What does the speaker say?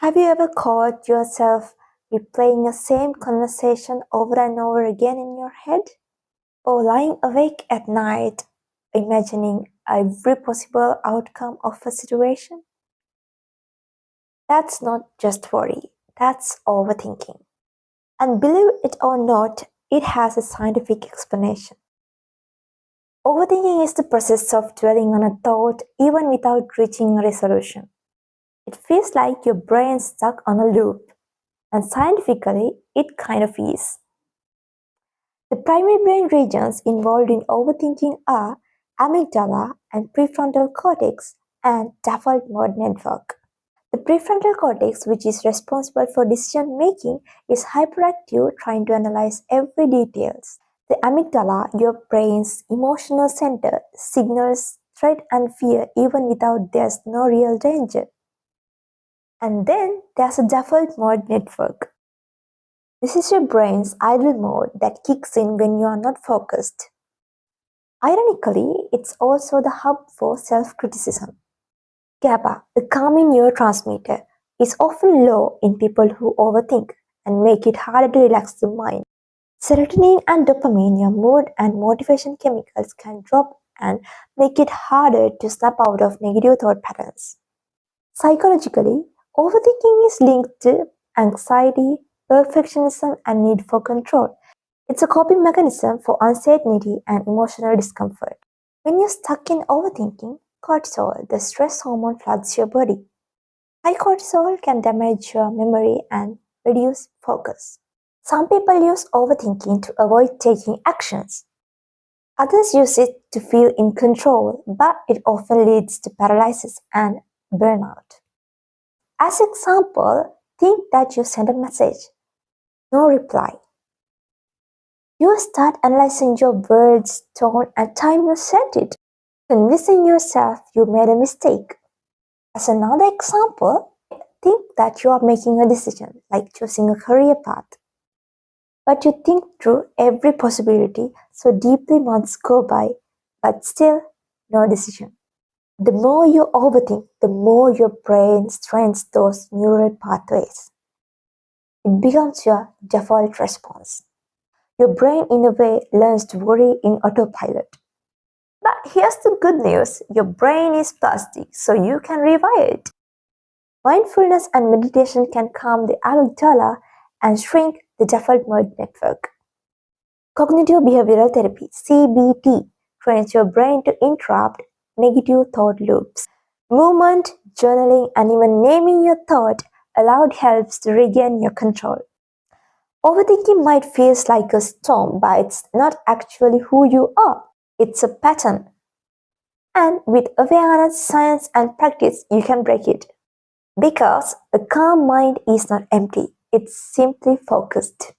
Have you ever caught yourself replaying the same conversation over and over again in your head? Or lying awake at night, imagining every possible outcome of a situation? That's not just worry, that's overthinking. And believe it or not, it has a scientific explanation. Overthinking is the process of dwelling on a thought even without reaching a resolution. It feels like your brain's stuck on a loop, and scientifically, it kind of is. The primary brain regions involved in overthinking are amygdala and prefrontal cortex and default mode network. The prefrontal cortex, which is responsible for decision making, is hyperactive, trying to analyze every details. The amygdala, your brain's emotional center, signals threat and fear even without there's no real danger. And then there's a default mode network. This is your brain's idle mode that kicks in when you are not focused. Ironically, it's also the hub for self-criticism. GABA, the calming neurotransmitter, is often low in people who overthink and make it harder to relax the mind. Serotonin and dopamine, your mood and motivation chemicals, can drop and make it harder to snap out of negative thought patterns. Psychologically, overthinking is linked to anxiety, perfectionism, and need for control. It's a coping mechanism for uncertainty and emotional discomfort. When you're stuck in overthinking, cortisol, the stress hormone, floods your body. High cortisol can damage your memory and reduce focus. Some people use overthinking to avoid taking actions. Others use it to feel in control, but it often leads to paralysis and burnout. As an example, think that you send a message. No reply. You start analyzing your words, tone, and time you sent it, convincing yourself you made a mistake. As another example, think that you are making a decision, like choosing a career path. But you think through every possibility so deeply months go by, but still no decision. The more you overthink, the more your brain strains those neural pathways. It becomes your default response. Your brain, in a way, learns to worry in autopilot. But here's the good news, your brain is plastic, so you can rewire it. Mindfulness and meditation can calm the amygdala and shrink the default mode network. Cognitive behavioral therapy, CBT, trains your brain to interrupt negative thought loops. Movement, journaling, and even naming your thought aloud helps to regain your control. Overthinking might feel like a storm, but it's not actually who you are. It's a pattern. And with awareness, science, and practice, you can break it. Because a calm mind is not empty, it's simply focused.